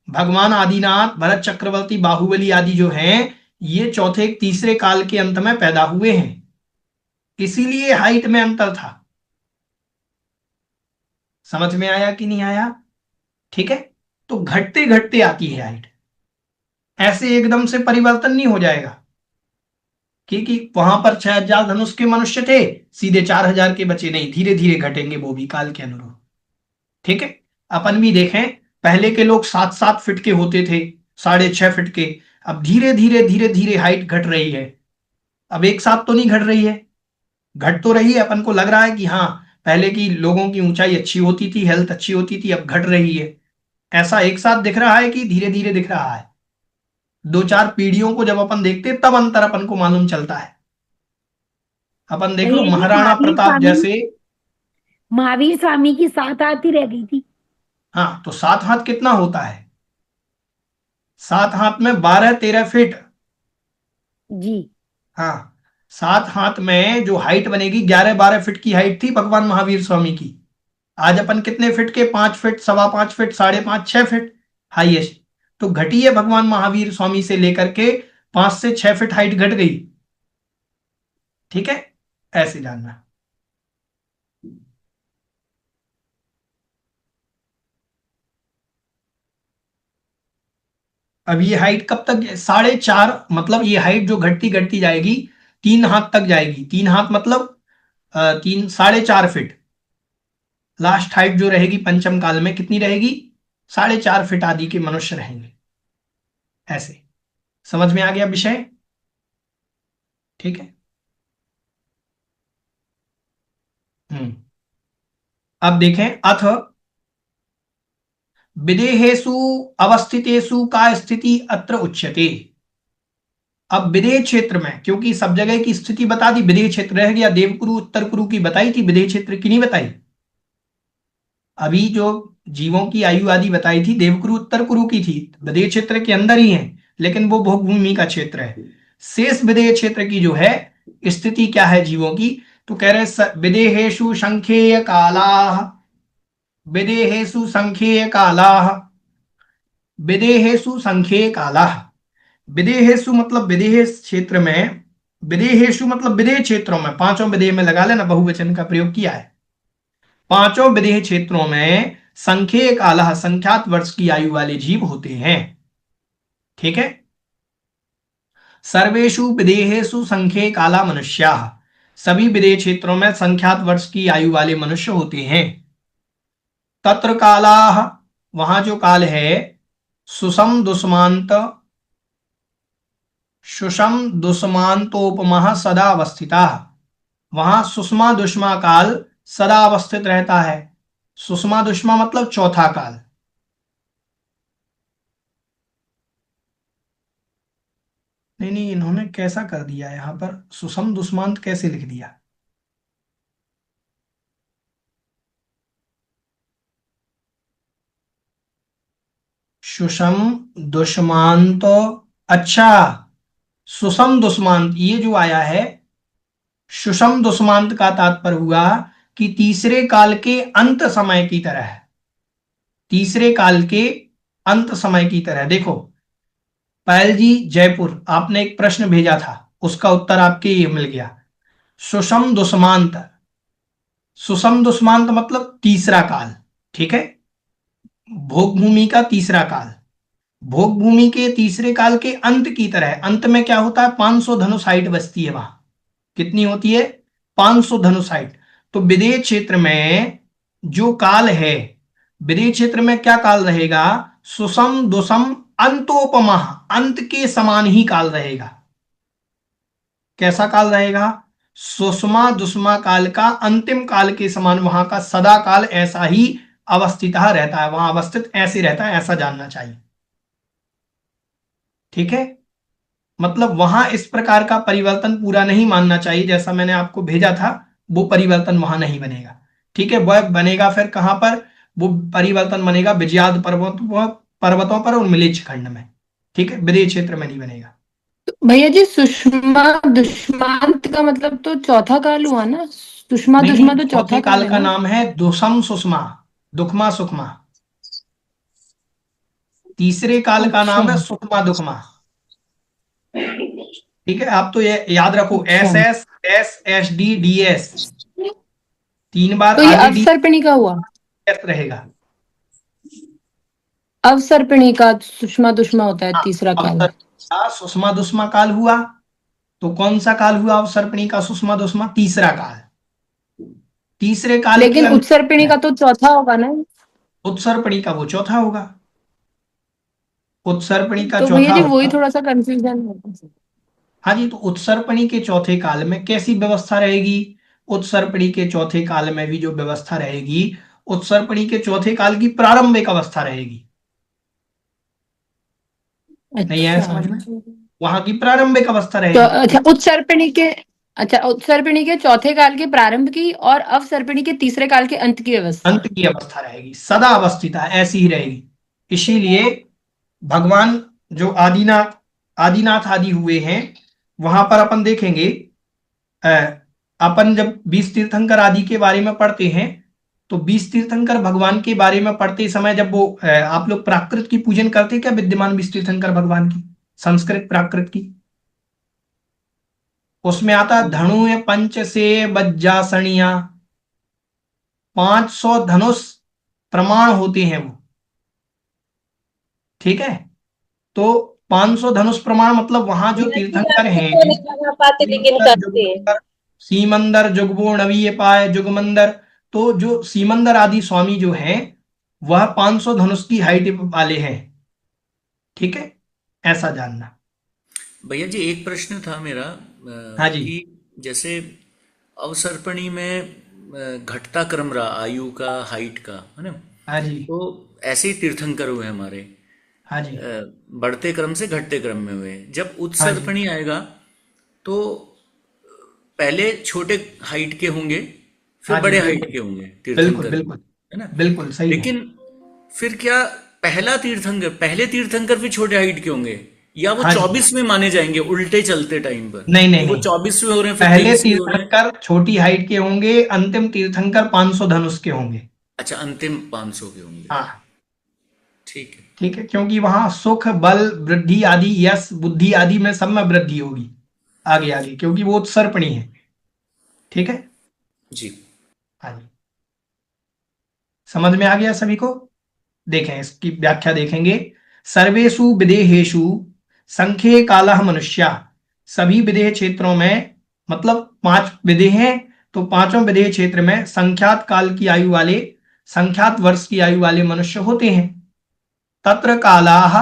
भगवान आदिनाथ, भरत चक्रवर्ती, बाहुबली आदि जो हैं, ये चौथे तीसरे काल के अंत में पैदा हुए हैं, इसीलिए हाइट में अंतर था। समझ में आया कि नहीं आया? ठीक है। तो घटते घटते आती है हाइट, ऐसे एकदम से परिवर्तन नहीं हो जाएगा। क्योंकि वहां पर 6,000 धनुष के मनुष्य थे, सीधे 4,000 के बचे नहीं, धीरे धीरे घटेंगे वो भी काल के अनुरूप। ठीक है। अपन भी देखें, पहले के लोग 7-7 फीट के होते थे, 6.5 फीट के। अब धीरे धीरे धीरे धीरे हाइट घट रही है। अब एक साथ तो नहीं घट रही है, घट तो रही है। अपन को लग रहा है कि हाँ, पहले की लोगों की ऊंचाई अच्छी होती थी, हेल्थ अच्छी होती थी, अब घट रही है। ऐसा एक साथ दिख रहा है कि धीरे धीरे दिख रहा है? 2-4 पीढ़ियों को जब अपन देखते हैं, तब अंतर अपन को मालूम चलता है। अपन देख लो भैया जी महाराणा प्रताप जैसे। महावीर स्वामी की 7 आती रह गई थी। हाँ, तो 7 हाथ कितना होता है? 7 हाथ में 12-13 फीट। जी। हाँ, 7 हाथ में जो हाइट बनेगी, 11-12 फीट की हाइट थी भगवान महावीर स्वामी की। आज अपन कितने फीट के? 5 फीट, 5.25 फीट, 5.5, 6 फीट हाईएस्ट। तो घटी है भगवान महावीर स्वामी से लेकर के 5 से 6 फीट हाइट घट गई। ठीक है। ऐसे जानना। अब ये हाइट कब तक? 4.5, मतलब ये हाइट जो घटती घटती जाएगी 3 हाथ तक जाएगी। 3 हाथ मतलब 3, 4.5 फीट। लास्ट हाइट जो रहेगी पंचम काल में कितनी रहेगी? 4.5 फीट आदि के मनुष्य रहेंगे। ऐसे समझ में आ गया विषय? ठीक है। हम्म। अब देखें, अथ विदेहेषु अवस्थितेषु का स्थिति अत्र उच्यते। अब विदेह क्षेत्र में, क्योंकि सब जगह की स्थिति बता दी, विदेह क्षेत्र रह गया। देवकुरु उत्तर कुरु की बताई थी, विदेह क्षेत्र की नहीं बताई। अभी जो जीवों की आयु आदि बताई थी, देवकुरु उत्तर कुरु की थी, विदेह क्षेत्र के अंदर ही है, लेकिन वो भोग भूमि का क्षेत्र है। शेष विदेह क्षेत्र की जो है स्थिति क्या है जीवों की, तो कह रहे विदेहेषु संख्येय कालाः, विदेहेषु संख्येय कालाः, विदेहेषु संख्येय कालाः। विदेहेषु मतलब विदेह क्षेत्र में, विदेहेषु मतलब विदेह क्षेत्रों में, पांचों विदेह में लगा लेना, बहुवचन का प्रयोग किया है। पांचों विदेह क्षेत्रों में संख्येय कालः, संख्यात वर्ष की आयु वाले जीव होते हैं। ठीक है। सर्वेषु विदेहेषु संख्येय काला मनुष्याः, सभी विदेह क्षेत्रों में संख्यात वर्ष की आयु वाले मनुष्य होते हैं। तत्र कालाः, वहां जो काल है, सुषम दुष्मांत, सुषम दुष्मांतोपमः सदा अवस्थिता, वहां सुषमा दुष्मा काल सदा अवस्थित रहता है। सुषमा दुष्मा मतलब चौथा काल। नहीं नहीं, इन्होंने कैसा कर दिया यहां पर, सुषम दुष्मांत कैसे लिख दिया? सुषम दुष्मांत, अच्छा, सुषम दुष्मांत ये जो आया है, सुषम दुष्मांत का तात्पर्य हुआ कि तीसरे काल के अंत समय की तरह है, तीसरे काल के अंत समय की तरह। देखो पायल जी जयपुर, आपने एक प्रश्न भेजा था, उसका उत्तर आपके ये मिल गया। सुषम दुष्मांत, सुषम दुष्मांत मतलब तीसरा काल। ठीक है, भोग भूमि का तीसरा काल, भोग भूमि के तीसरे काल के अंत की तरह। अंत में क्या होता है, 500 धनुष हाइट बचती है वहां। कितनी होती है, 500 धनुष हाइट। तो विदेह क्षेत्र में जो काल है, विदेह क्षेत्र में क्या काल रहेगा, सुषम दुषम अंतोपमा, अंत के समान ही काल रहेगा। कैसा काल रहेगा, सुषमा दुष्मा काल का अंतिम काल के समान वहां का सदा काल ऐसा ही अवस्थित रहता है, वहां अवस्थित ऐसे रहता है, ऐसा जानना चाहिए। ठीक है, मतलब वहां इस प्रकार का परिवर्तन पूरा नहीं मानना चाहिए, जैसा मैंने आपको भेजा था वो परिवर्तन वहां नहीं बनेगा। ठीक है, वह बनेगा फिर कहां पर, वो परिवर्तन बनेगा विजयाद पर्वतों पर और मिलेच्छ खंड में। ठीक है, विदेह क्षेत्र में नहीं बनेगा। तो भैया जी सुषमा दुष्मांत का मतलब तो चौथा काल हुआ ना, सुषमा नहीं दुष्मा नहीं, तो चौथे चौथा काल काल है का ना। नाम है दुसम सुषमा, दुखमा सुखमा। तीसरे काल का अच्छा नाम है सुखमा दुखमा। ठीक है, आप तो ये याद रखो, अच्छा, S S S S D D S, 3 बार तो ये आगे डी अवसर्पिणी का हुआ, एस रहेगा। अवसर्पिणी का सुषमा दुष्मा होता है हाँ, तीसरा अब काल। सर्पिणी का सुषमा दुष्मा काल हुआ, तो कौन सा काल हुआ अब सर्पिणी का सुषमा दुष्मा, तीसरा काल। तीसरे काल के लेकिन अंत उत्सर्पिणी में का तो चौथा होगा ना। उत्सर्पणी का वो चौथा होगा, उत्सर्पणी का तो भैया चौथा जी वही होगा। थोड़ा सा कंफ्यूजन है। हाँ जी, तो उत्सर्पणी के चौथे काल में कैसी व्यवस्था रहेगी, उत्सर्पणी के चौथे काल में भी जो व्यवस्था रहेगी, उत्सर्पणी के चौथे काल की प्रारंभिक अवस्था रहेगी। नहीं आया अच्छा, समझ में, वहां की प्रारंभिक अवस्था तो रहेगी। अच्छा उत्सर्पिणी के, अच्छा उत्सर्पिणी के चौथे काल के प्रारंभ की और अवसर्पिणी के तीसरे काल के अंत की अवस्था। अंत की अवस्था रहेगी, सदा अवस्थिता ऐसी ही रहेगी। इसीलिए भगवान जो आदिनाथ, आदिनाथ आदि हुए हैं, वहां पर अपन देखेंगे, अ, अपन जब 20 तीर्थंकर आदि के बारे में पढ़ते हैं, तो 20 तीर्थंकर भगवान के बारे में पढ़ते समय जब वो आप लोग प्राकृत की पूजन करते हैं क्या, विद्यमान 20 तीर्थंकर भगवान की, संस्कृत प्राकृत की, उसमें आता है धनु पंच से बज्जासनिया, 500 धनुष प्रमाण होते हैं वो। ठीक है, तो 500 धनुष प्रमाण मतलब वहां जो तीर्थंकर हैं, तो नहीं लगा पाते लेकिन सीमंदर करते हैं। जुगमंदर, सीमंदर जुगबो नवीय पाए जुगमंदर, तो जो सीमंदर आदि स्वामी जो हैं, वह 500 धनुष की हाइट वाले हैं। ठीक है, ऐसा जानना। भैया जी एक प्रश्न था मेरा हाँ जी, कि जैसे अवसर्पणी में घटता क्रम रहा आयु का, हाइट का, है ना, हाँ जी, तो ऐसे ही तीर्थंकर हुए हमारे, हाँ जी, बढ़ते क्रम से घटते क्रम में हुए। जब हाँ जी, उत्सर्पणी आएगा तो पहले छोटे हाइट के होंगे, फिर हाँ जी, बड़े हाइट बिल्कुल के होंगे बिल्कुल तीर्थंकर, बिल्कुल है ना? बिल्कुल सही है। लेकिन फिर क्या पहले तीर्थंकर फिर छोटे हाइट के होंगे, या वो हाँ जी, 24 में माने जाएंगे उल्टे चलते टाइम पर, नहीं नहीं कि वो नहीं, 24वें हो रहे हैं फिर पहले 23वें हो रहे हैं? तीर्थंकर छोटी हाइट के होंगे, अंतिम तीर्थंकर 500 धनुष के होंगे। अच्छा, अंतिम 500 के होंगे। हाँ ठीक है। ठीक है, क्योंकि वहां सुख बल वृद्धि आदि यश बुद्धि आदि में सब में वृद्धि होगी आगे आगे, क्योंकि वो उत्सर्पणी है। ठीक है। जी। हाँ जी, समझ में आ गया सभी को? देखें इसकी व्याख्या देखेंगे। सर्वेषु विदेहेषु संख्ये कालः मनुष्या, सभी विदेह क्षेत्रों में, मतलब 5 विदेह हैं, तो पांचों विदेह क्षेत्र में संख्यात काल की आयु वाले, संख्यात वर्ष की आयु वाले मनुष्य होते हैं। तत्र कालाः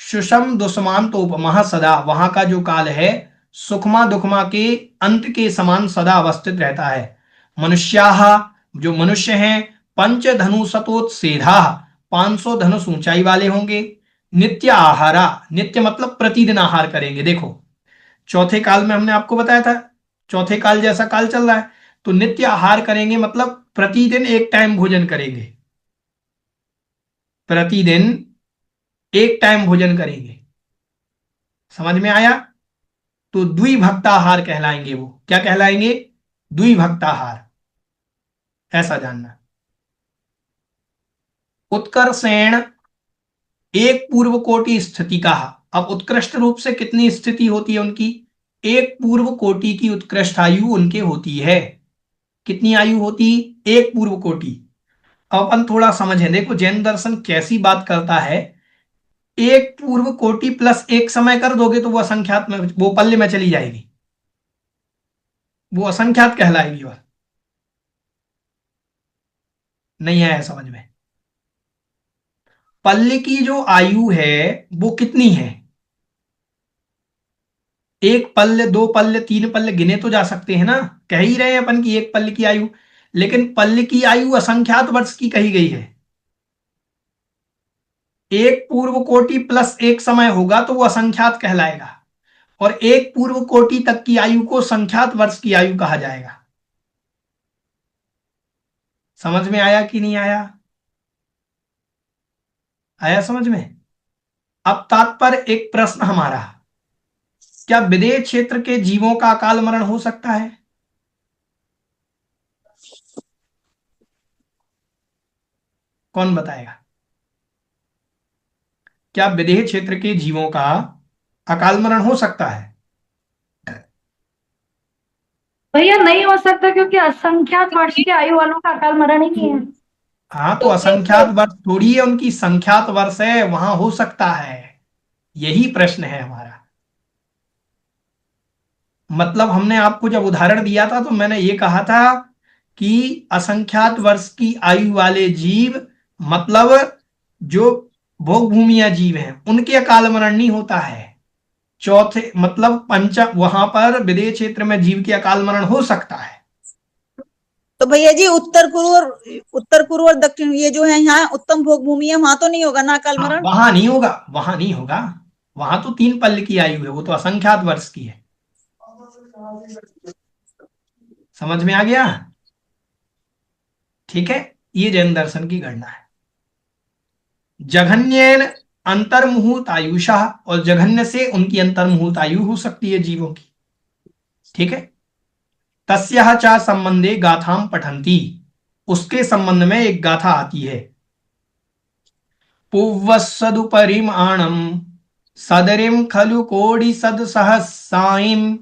सुषम दुष्मान तो उपमः सदा, वहां का जो काल है सुखमा दुखमा के अंत के समान सदा अवस्थित रहता है। मनुष्याः, जो मनुष्य हैं, पंच धनु सतोत्सेधा, 500 धनुष ऊंचाई वाले होंगे। नित्य आहारा, नित्य मतलब प्रतिदिन आहार करेंगे। देखो चौथे काल में हमने आपको बताया था, चौथे काल जैसा काल चल रहा है, तो नित्य आहार करेंगे मतलब प्रतिदिन एक टाइम भोजन करेंगे, प्रतिदिन एक टाइम भोजन करेंगे। समझ में आया? तो द्विभक्ताहार कहलाएंगे। वो क्या कहलाएंगे? द्विभक्ताहार, ऐसा जानना। उत्कर्षेण, एक पूर्व कोटि स्थिति का। अब उत्कृष्ट रूप से कितनी स्थिति होती है उनकी? एक पूर्व कोटि की उत्कृष्ट आयु उनके होती है। कितनी आयु होती? एक पूर्व कोटि। अब अपन थोड़ा समझें, देखो जैन दर्शन कैसी बात करता है। एक पूर्व कोटि प्लस एक समय कर दोगे तो वो असंख्यात में, वो पल्ले में चली जाएगी, वो असंख्यात कहलाएगी। वह नहीं आया समझ में? पल्ले की जो आयु है वो कितनी है? एक पल्ले, दो पल्ले, तीन पल्ले गिने तो जा सकते हैं ना। कह ही रहे हैं अपन की एक पल्ले की आयु, लेकिन पल्ले की आयु असंख्यात वर्ष की कही गई है। एक पूर्व कोटि प्लस एक समय होगा तो वो असंख्यात कहलाएगा, और एक पूर्व कोटि तक की आयु को संख्यात वर्ष की आयु कहा जाएगा। समझ में आया कि नहीं आया? आया समझ में? अब तात्पर्य, एक प्रश्न हमारा, क्या विदेह क्षेत्र के जीवों का अकाल मरण हो सकता है? कौन बताएगा? क्या विदेह क्षेत्र के जीवों का अकाल मरण हो सकता है? भैया नहीं हो सकता, क्योंकि असंख्यात वर्ष की आयु वालों का अकाल मरण ही नहीं है। हाँ, तो असंख्यात वर्ष थोड़ी है, उनकी संख्यात वर्ष है, वहां हो सकता है। यही प्रश्न है हमारा। मतलब हमने आपको जब उदाहरण दिया था तो मैंने ये कहा था कि असंख्यात वर्ष की आयु वाले जीव, मतलब जो भोग भूमिया जीव हैं, उनके अकाल मरण नहीं होता है। चौथे मतलब वहां पर विदेह क्षेत्र में जीव के अकाल मरण हो सकता है। तो भैया जी उत्तर पूर्व और दक्षिण ये जो है यहाँ उत्तम भोग भूमि है, वहां तो नहीं होगा ना अकाल हाँ, मरण? वहां नहीं होगा, वहां नहीं होगा। वहां तो 3 पल्ल की आयु है, वो तो असंख्यात वर्ष की है। समझ में आ गया? ठीक है, ये जैन दर्शन की गणना है। जघन्येन अंतर्मुहूर्त आयुषा, और जघन्य से उनकी अंतर्मुहूर्त आयु हो सकती है जीवों की। ठीक है। तस्याः च संबंधे गाथाम पठंती, उसके संबंध में एक गाथा आती है। पुव्वस्सदुपरिमाणम सदरिम खलु कोटि सद सहस्राइम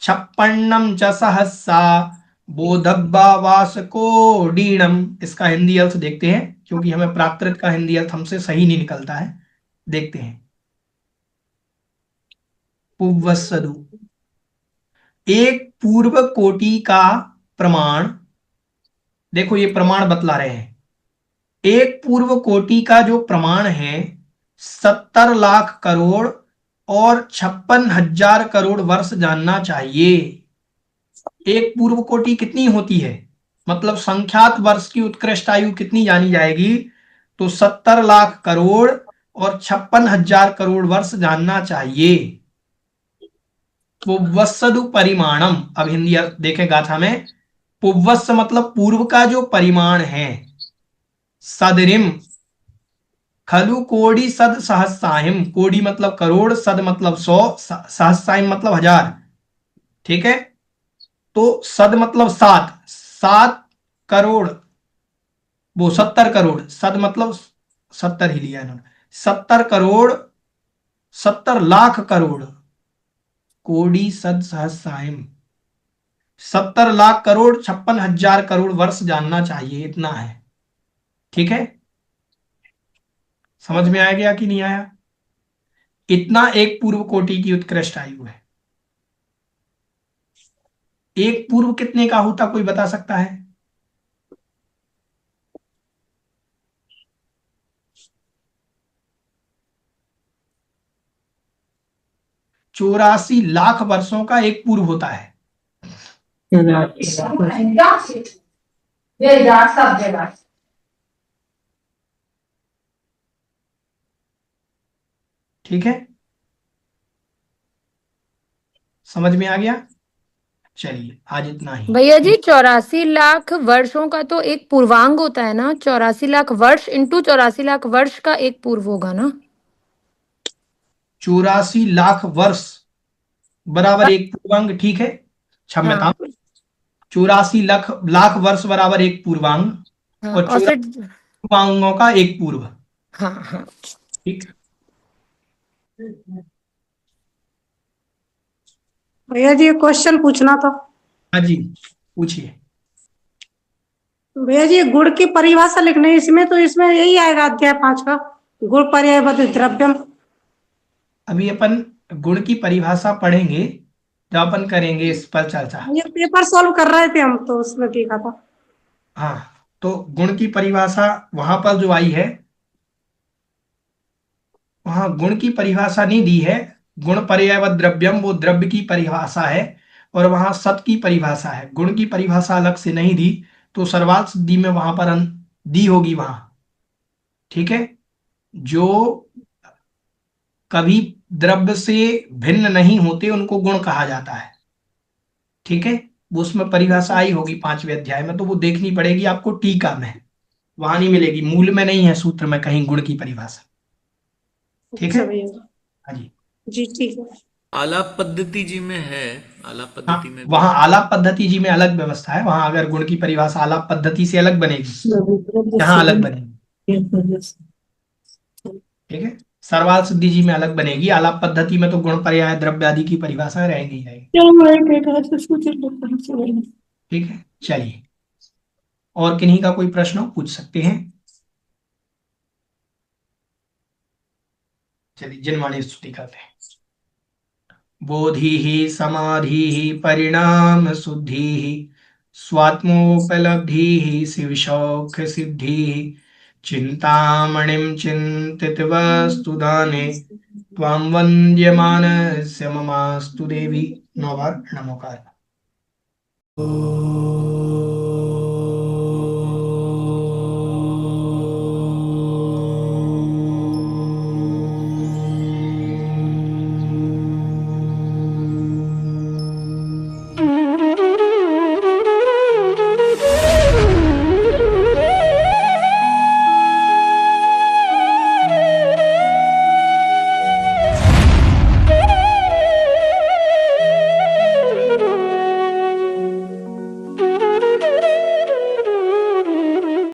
छप्पन्नम च सहस्रा बोधब्बा वासकोडीणम। इसका हिंदी अर्थ देखते हैं, क्योंकि हमें प्राकृत का हिंदी अर्थ हमसे सही नहीं निकलता है। देखते हैं। पुव्वस्सदु, एक पूर्व कोटि का प्रमाण। देखो ये प्रमाण बतला रहे हैं। एक पूर्व कोटि का जो प्रमाण है 70 लाख करोड़ और 56,000 करोड़ वर्ष जानना चाहिए। एक पूर्व कोटि कितनी होती है, मतलब संख्यात वर्ष की उत्कृष्ट आयु कितनी जानी जाएगी? तो 70 लाख करोड़ और 56,000 करोड़ वर्ष जानना चाहिए। पुव्वस्सदु परिमाणम, अब हिंदी अर्थ देखें गाथा में। पुव्वस्स मतलब पूर्व का जो परिमाण है, सदरिम खलु कोडि सद सहस्राहिम। कोडि मतलब करोड़, सद मतलब 100, सहस्राहिम मतलब 1000। ठीक है, तो सद मतलब 7, 7 करोड़, वो 70 करोड़, सद मतलब 70 ही लिया इन्होंने, 70 करोड़, 70 लाख करोड़, कोडि सद सहस्राहिम, 70 लाख करोड़, 56,000 करोड़ वर्ष जानना चाहिए, इतना है। ठीक है, समझ में आ गया कि नहीं आया? इतना एक पूर्व कोटि की उत्कृष्ट आयु है। एक पूर्व कितने का होता, कोई बता सकता है? 84 लाख वर्षों का एक पूर्व होता है। ठीक है, समझ में आ गया? चलिए आज इतना ही। भैया जी 84 लाख वर्षों का तो एक पूर्वांग होता है ना, 84 लाख वर्ष इंटू 84 लाख वर्ष का एक पूर्व होगा ना। 84 लाख वर्ष बराबर एक पूर्वांग, ठीक है, क्षम्यता। हाँ 84 लाख वर्ष बराबर एक पूर्वांग, हाँ, और और 84 फिर पूर्वांगों का एक पूर्व। हाँ हाँ। ठीक। भैया जी एक क्वेश्चन पूछना था। हाँ जी, पूछिए। भैया जी ये गुड़ की परिभाषा लिखनी है, इसमें तो इसमें यही आएगा अध्याय 5 का, गुड़ पर्यायबद्ध द्रव्यम। अभी अपन गुण की परिभाषा पढ़ेंगे जब अपन करेंगे इस पर चर्चा। ये पेपर सॉल्व कर रहे थे हम, तो उसमें देखा था। हाँ, तो गुण की परिभाषा वहां पर जो आई है, वहां गुण की परिभाषा नहीं दी है। गुण पर्यायवत द्रव्यम वो द्रव्य की परिभाषा है, और वहां सत की परिभाषा है। गुण की परिभाषा अलग से नहीं दी, तो सर्वार्थ सिद्धि में वहां पर दी होगी वहां। ठीक है, जो कभी द्रव्य से भिन्न नहीं होते उनको गुण कहा जाता है। ठीक है, वो उसमें परिभाषा आई होगी 5वें अध्याय में, तो वो देखनी पड़ेगी आपको टीका में, वहां नहीं मिलेगी, मूल में नहीं है सूत्र में कहीं गुण की परिभाषा। ठीक है, अच्छा भैया हाँ जी। जी ठीक है। आलाप पद्धति जी में है, आलाप हाँ, पद्धति में भी वहां आलाप पद्धति जी में अलग व्यवस्था है, वहां अगर गुण की परिभाषा आलाप पद्धति से अलग बनेगी, यहाँ अलग बनेगी। ठीक है, सर्वाल सिद्धि जी में अलग बनेगी, आलाप पद्धति में तो गुण पर्याय द्रव्य आदि की परिभाषा रहेगी ही रहेगी। ठीक है, चलिए, और किन्हीं का कोई प्रश्न हो पूछ सकते हैं। चलिए जिनवाणी स्तुति करते हैं। बोधि समाधि परिणाम शुद्धि स्वात्मोपलब्धि शिव शौख सिद्धि चिंतामणिं चिंतित वस्तुदाने त्वां वन्द्यमानस्य ममास्तु देवी। 9 बार नमोकार।